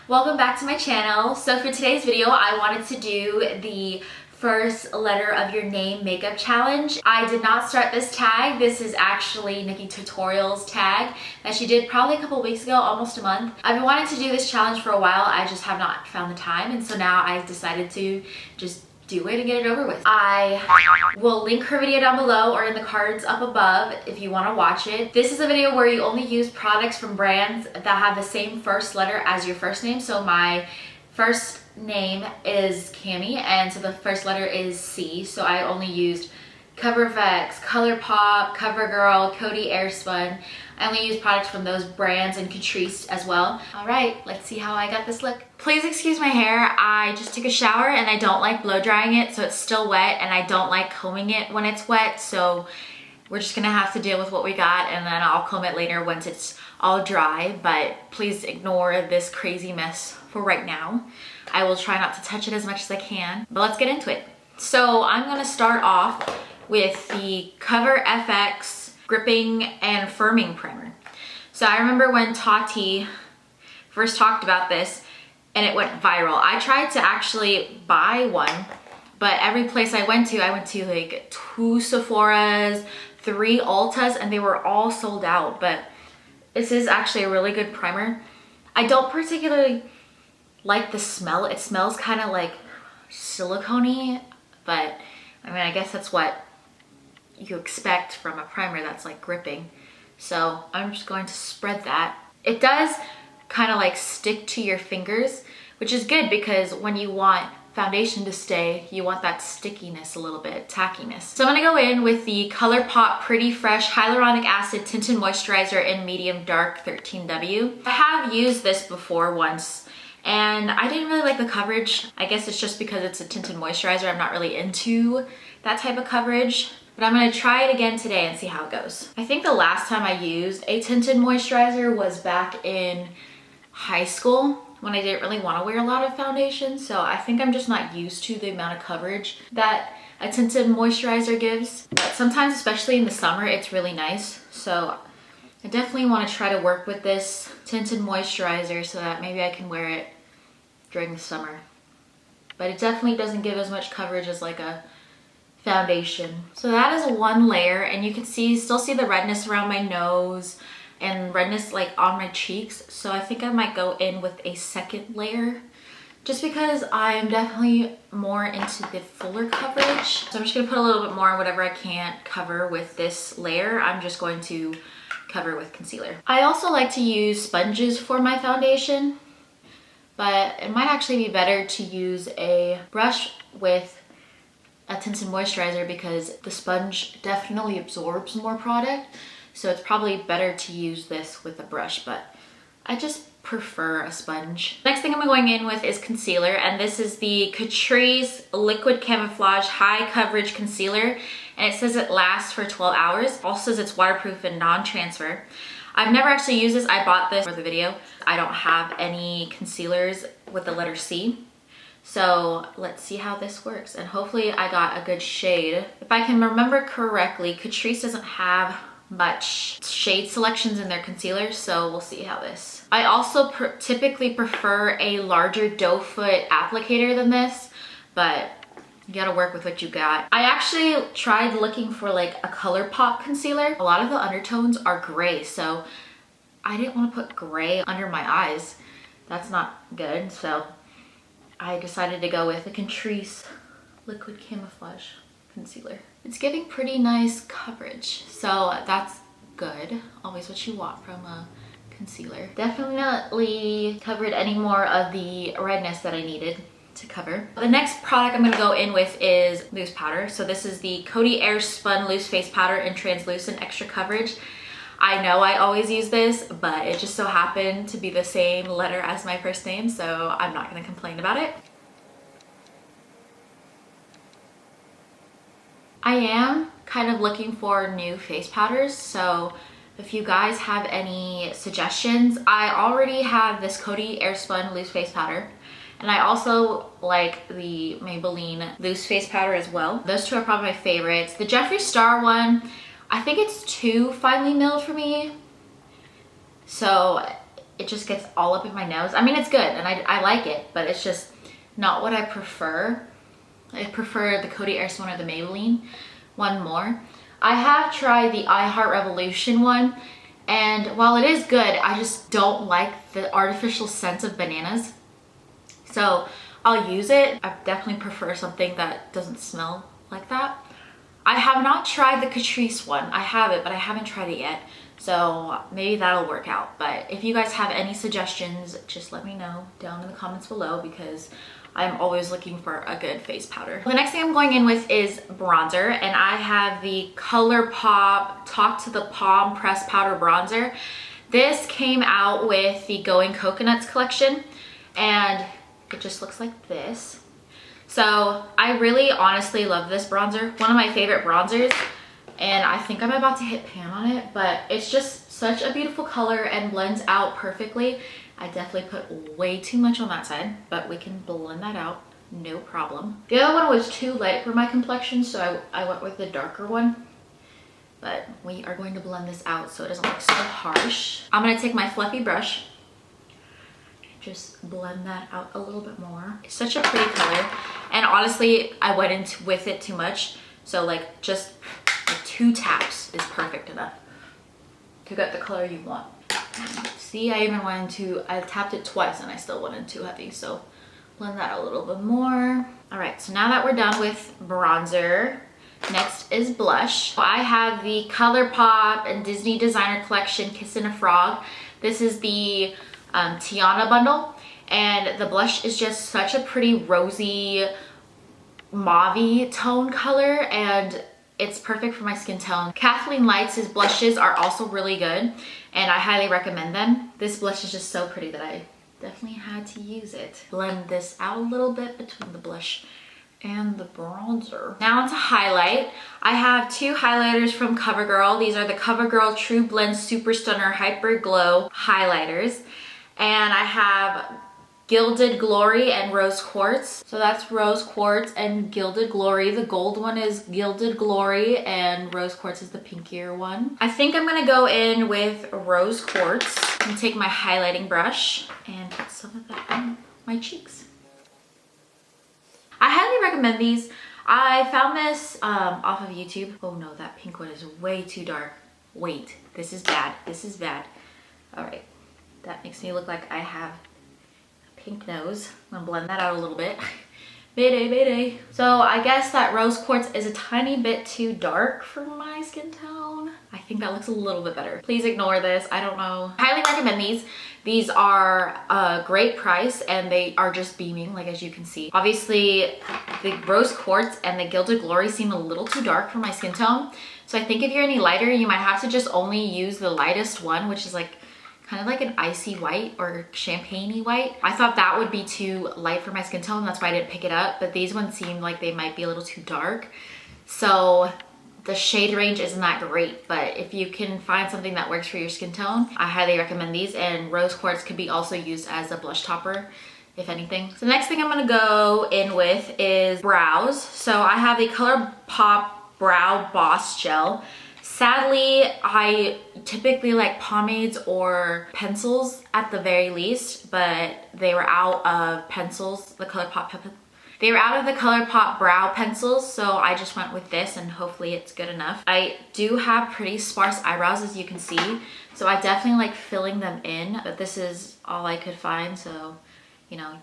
Welcome back to my channel. So for today's video, I wanted to do the first letter of your name makeup challenge. I did not start this tag. This is actually NikkieTutorials tag that she did probably a couple weeks ago, almost a month. I've been wanting to do this challenge for a while. I just have not found the time, and so now I decided to just do it and get it over with. I will link her video down below or in the cards up above if you want to watch it. This is a video where you only use products from brands that have the same first letter as your first name. So my first name is Cami, and so the first letter is C. So I only used CoverFX, ColourPop, CoverGirl, Coty Airspun. I only use products from those brands and Catrice as well. All right, let's see how I got this look. Please excuse my hair. I just took a shower and I don't like blow drying it, so it's still wet, and I don't like combing it when it's wet. So we're just gonna have to deal with what we got, and then I'll comb it later once it's all dry. But please ignore this crazy mess for right now. I will try not to touch it as much as I can, but let's get into it. So I'm gonna start off with the CoverFX Gripping and Firming Primer. So I remember when Tati first talked about this and it went viral. I tried to actually buy one, but every place I went to like 2 Sephora's, 3 Ultas, and they were all sold out. But this is actually a really good primer. I don't particularly like the smell. It smells kind of like silicone-y, but I mean, I guess that's what you expect from a primer that's like gripping. So I'm just going to spread that. It does kind of like stick to your fingers, which is good because when you want foundation to stay, you want that stickiness a little bit, tackiness. So I'm gonna go in with the ColourPop Pretty Fresh Hyaluronic Acid Tinted Moisturizer in Medium Dark 13W. I have used this before once, and I didn't really like the coverage. I guess it's just because it's a tinted moisturizer. I'm not really into that type of coverage. But I'm gonna try it again today and see how it goes. I think the last time I used a tinted moisturizer was back in high school when I didn't really want to wear a lot of foundation. So I think I'm just not used to the amount of coverage that a tinted moisturizer gives. But sometimes, especially in the summer, it's really nice. So I definitely want to try to work with this tinted moisturizer so that maybe I can wear it during the summer. But it definitely doesn't give as much coverage as like a foundation. So that is one layer, and you can still see the redness around my nose and redness like on my cheeks. So I think I might go in with a second layer just because I'm definitely more into the fuller coverage. So I'm just gonna put a little bit more on whatever I can't cover with this layer. I'm just going to cover with concealer. I also like to use sponges for my foundation, but it might actually be better to use a brush with a tinted moisturizer because the sponge definitely absorbs more product. So it's probably better to use this with a brush, but I just prefer a sponge. Next thing I'm going in with is concealer, and this is the Catrice Liquid Camouflage High Coverage Concealer, and it says it lasts for 12 hours. Also says it's waterproof and non-transfer. I've never actually used this. I bought this for the video. I don't have any concealers with the letter C. So let's see how this works, and hopefully I got a good shade. If I can remember correctly, Catrice doesn't have much shade selections in their concealers, so we'll see how this. I also typically prefer a larger doe foot applicator than this, but you gotta work with what you got. I actually tried looking for like a ColourPop concealer. A lot of the undertones are gray, so I didn't want to put gray under my eyes. That's not good, so I decided to go with the Catrice Liquid Camouflage Concealer. It's giving pretty nice coverage, so that's good. Always what you want from a concealer. Definitely covered any more of the redness that I needed to cover. The next product I'm gonna go in with is loose powder. So this is the Coty Airspun Loose Face Powder in Translucent Extra Coverage. I know I always use this, but it just so happened to be the same letter as my first name, so I'm not gonna complain about it. I am kind of looking for new face powders, so if you guys have any suggestions, I already have this Coty Airspun Loose Face Powder, and I also like the Maybelline Loose Face Powder as well. Those two are probably my favorites. The Jeffree Star one, I think it's too finely milled for me, so it just gets all up in my nose. I mean, it's good and I like it, but it's just not what I prefer. I prefer the Coty Airstone or the Maybelline one more. I have tried the I Heart Revolution one, and while it is good, I just don't like the artificial scent of bananas. So I'll use it. I definitely prefer something that doesn't smell like that. I have not tried the Catrice one. I have it, but I haven't tried it yet. So maybe that'll work out. But if you guys have any suggestions, just let me know down in the comments below, because I'm always looking for a good face powder. The next thing I'm going in with is bronzer, and I have the ColourPop Talk to the Palm Pressed Powder Bronzer. This came out with the Going Coconuts collection, and it just looks like this. So I really honestly love this bronzer. One of my favorite bronzers, and I think I'm about to hit pan on it, but it's just such a beautiful color and blends out perfectly. I definitely put way too much on that side, but we can blend that out, no problem. The other one was too light for my complexion, so I went with the darker one. But we are going to blend this out so it doesn't look so harsh. I'm gonna take my fluffy brush, just blend that out a little bit more. It's such a pretty color, and honestly, I went into with it too much, so like just like 2 taps is perfect enough to get the color you want. See, I even went into, I tapped it twice and I still went in too heavy, so blend that a little bit more. All right, so now that we're done with bronzer, next is blush. I have the ColourPop and Disney Designer Collection Kissin' a Frog. This is the Tiana bundle, and the blush is just such a pretty rosy mauve-y tone color, and it's perfect for my skin tone. Kathleen Lights' blushes are also really good, and I highly recommend them. This blush is just so pretty that I definitely had to use it. Blend this out a little bit between the blush and the bronzer. Now onto highlight. I have 2 highlighters from CoverGirl. These are the CoverGirl True Blend Super Stunner Hyper Glow highlighters, and I have Gilded Glory and Rose Quartz. So that's Rose Quartz and Gilded Glory. The gold one is Gilded Glory and Rose Quartz is the pinkier one. I think I'm gonna go in with Rose Quartz and take my highlighting brush and put some of that on my cheeks. I highly recommend these. I found this off of YouTube. Oh no, that pink one is way too dark. Wait, this is bad. This is bad. All right, that makes me look like I have pink nose. I'm gonna blend that out a little bit. Mayday, mayday. So I guess that Rose Quartz is a tiny bit too dark for my skin tone. I think that looks a little bit better. Please ignore this, I don't know. I highly recommend these. These are a great price and they are just beaming, like as you can see. Obviously, the Rose Quartz and the Gilded Glory seem a little too dark for my skin tone. So I think if you're any lighter, you might have to just only use the lightest one, which is like kind of like an icy white or champagne-y white. I thought that would be too light for my skin tone, that's why I didn't pick it up, but these ones seem like they might be a little too dark. So the shade range isn't that great, but if you can find something that works for your skin tone, I highly recommend these, and Rose Quartz could be also used as a blush topper, if anything. So the next thing I'm gonna go in with is brows. So I have the ColourPop Brow Boss Gel. Sadly, I typically like pomades or pencils at the very least, but they were out of pencils, they were out of the ColourPop brow pencils, so I just went with this and hopefully it's good enough. I do have pretty sparse eyebrows, as you can see, so I definitely like filling them in, but this is all I could find, so, you know,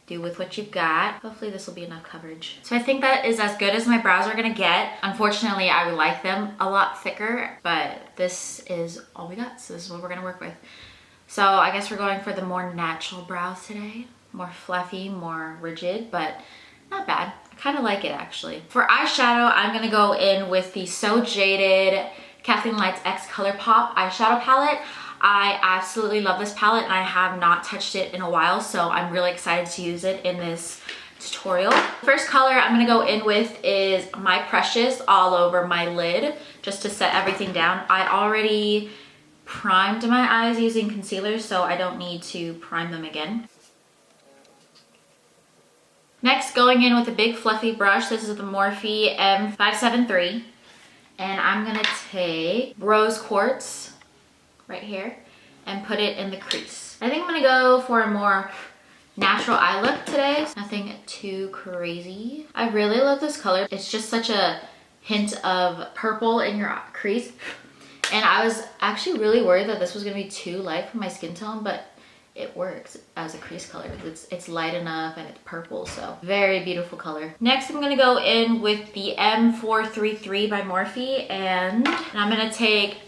do with what you've got. Hopefully this will be enough coverage. So I think that is as good as my brows are gonna get. Unfortunately, I would like them a lot thicker, but this is all we got, so this is what we're gonna work with. So I guess we're going for the more natural brows today. More fluffy, more rigid, but not bad. I kind of like it actually. For eyeshadow, I'm gonna go in with the So Jaded Kathleen Lights X ColourPop eyeshadow palette. I absolutely love this palette and I have not touched it in a while, so I'm really excited to use it in this tutorial. First color I'm gonna go in with is My Precious all over my lid, just to set everything down. I already primed my eyes using concealer, so I don't need to prime them again. Next, going in with a big fluffy brush. This is the Morphe M573. And I'm gonna take Rose Quartz right here. and put it in the crease. I think I'm gonna go for a more natural eye look today. Nothing too crazy. I really love this color. It's just such a hint of purple in your crease. And I was actually really worried that this was gonna be too light for my skin tone, but it works as a crease color. It's light enough and it's purple, so very beautiful color. Next, I'm gonna go in with the M433 by Morphe, and I'm gonna take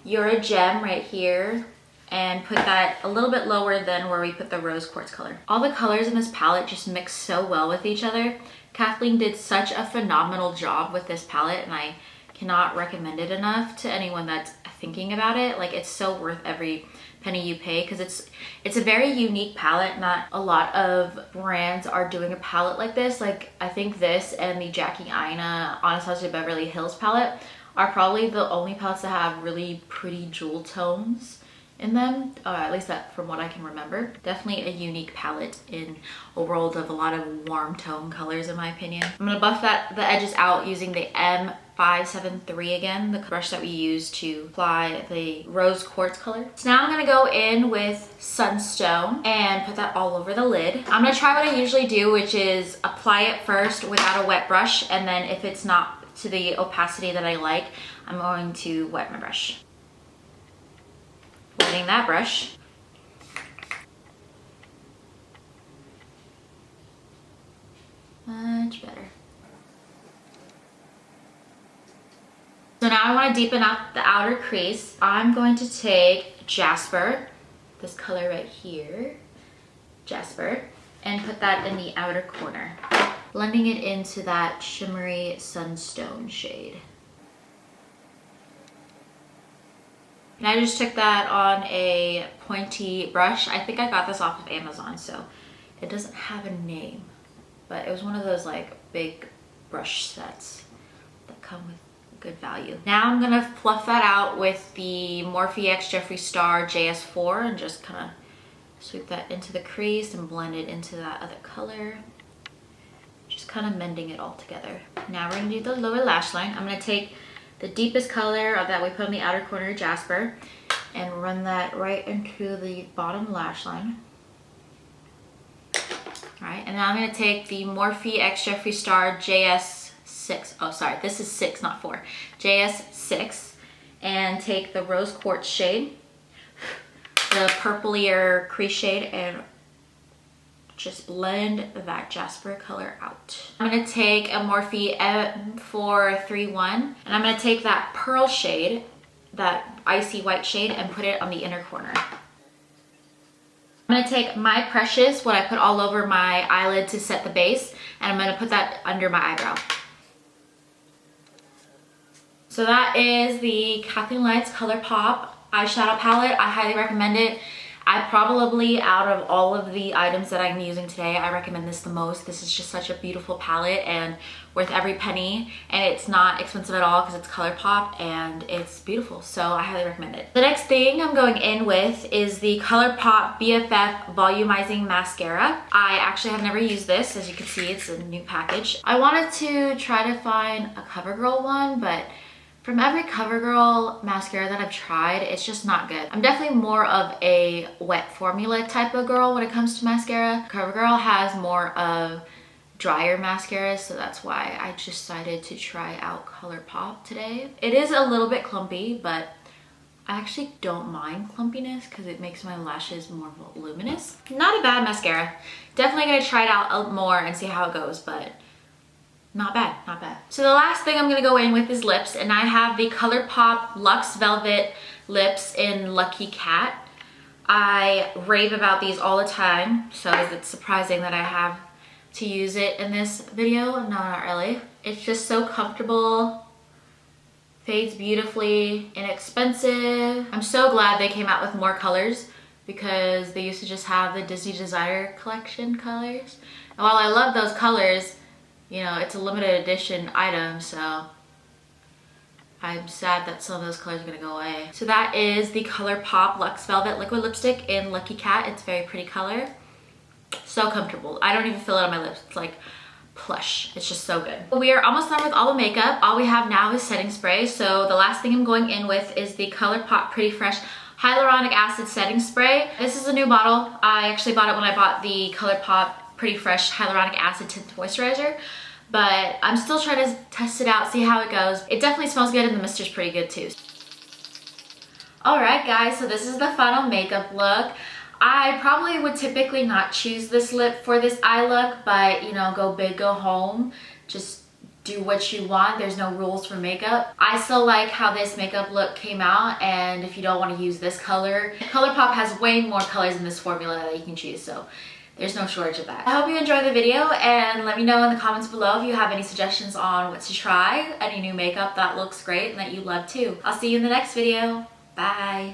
You're a Gem right here and put that a little bit lower than where we put the rose quartz color. All the colors in this palette just mix so well with each other. Kathleen did such a phenomenal job with this palette, and I cannot recommend it enough to anyone that's thinking about it. Like, it's so worth every penny you pay because it's a very unique palette. Not a lot of brands are doing a palette like this. Like, I think this and the Jackie Aina Anastasia Beverly Hills palette are probably the only palettes that have really pretty jewel tones in them, at least that from what I can remember. Definitely a unique palette in a world of a lot of warm tone colors, in my opinion. I'm gonna buff the edges out using the M573 again, the brush that we used to apply the rose quartz color. So now I'm gonna go in with Sunstone and put that all over the lid. I'm gonna try what I usually do, which is apply it first without a wet brush, and then if it's not to the opacity that I like, I'm going to wet my brush. Wetting that brush. Much better. So now I want to deepen up the outer crease. I'm going to take Jasper, this color right here, Jasper, and put that in the outer corner, blending it into that shimmery sunstone shade. And I just took that on a pointy brush. I think I got this off of Amazon, so it doesn't have a name, but it was one of those like big brush sets that come with good value. Now I'm gonna fluff that out with the Morphe X Jeffree Star JS4 and just kind of sweep that into the crease and blend it into that other color. Just kind of mending it all together. Now we're gonna do the lower lash line. I'm gonna take the deepest color of that we put on the outer corner of Jasper and run that right into the bottom lash line. All right, and now I'm gonna take the Morphe X Jeffree Star JS6. Oh, sorry, this is 6, not 4. JS6, and take the rose quartz shade, the purplier crease shade, and just blend that Jasper color out. I'm gonna take a Morphe M431, and I'm gonna take that pearl shade, that icy white shade, and put it on the inner corner. I'm gonna take My Precious, what I put all over my eyelid to set the base, and I'm gonna put that under my eyebrow. So that is the Kathleen Lights ColourPop eyeshadow palette. I highly recommend it. I probably, out of all of the items that I'm using today, I recommend this the most. This is just such a beautiful palette and worth every penny, and it's not expensive at all because it's ColourPop and it's beautiful, so I highly recommend it. The next thing I'm going in with is the ColourPop BFF Volumizing Mascara. I actually have never used this. As you can see, it's a new package. I wanted to try to find a CoverGirl one, but from every CoverGirl mascara that I've tried, it's just not good. I'm definitely more of a wet formula type of girl when it comes to mascara. CoverGirl has more of drier mascaras, so that's why I decided to try out ColourPop today. It is a little bit clumpy, but I actually don't mind clumpiness because it makes my lashes more voluminous. Not a bad mascara. Definitely gonna try it out more and see how it goes, but not bad, not bad. So the last thing I'm gonna go in with is lips, and I have the ColourPop Luxe Velvet Lips in Lucky Cat. I rave about these all the time, so is it surprising that I have to use it in this video? No, not really. It's just so comfortable, fades beautifully, inexpensive. I'm so glad they came out with more colors because they used to just have the Disney Designer Collection colors. And while I love those colors, you know, it's a limited edition item, so I'm sad that some of those colors are gonna go away. So that is the ColourPop Luxe Velvet Liquid Lipstick in Lucky Cat. It's a very pretty color. So comfortable. I don't even feel it on my lips. It's like plush. It's just so good. We are almost done with all the makeup. All we have now is setting spray. So the last thing I'm going in with is the ColourPop Pretty Fresh hyaluronic acid setting spray. This is a new bottle. I actually bought it when I bought the ColourPop Pretty Fresh Hyaluronic Acid Tint Moisturizer. But I'm still trying to test it out, see how it goes. It definitely smells good and the mister's pretty good too. Alright guys, so this is the final makeup look. I probably would typically not choose this lip for this eye look, but you know, go big, go home. Just do what you want. There's no rules for makeup. I still like how this makeup look came out, and if you don't want to use this color, ColourPop has way more colors in this formula that you can choose, so there's no shortage of that. I hope you enjoyed the video, and let me know in the comments below if you have any suggestions on what to try, any new makeup that looks great and that you love too. I'll see you in the next video. Bye.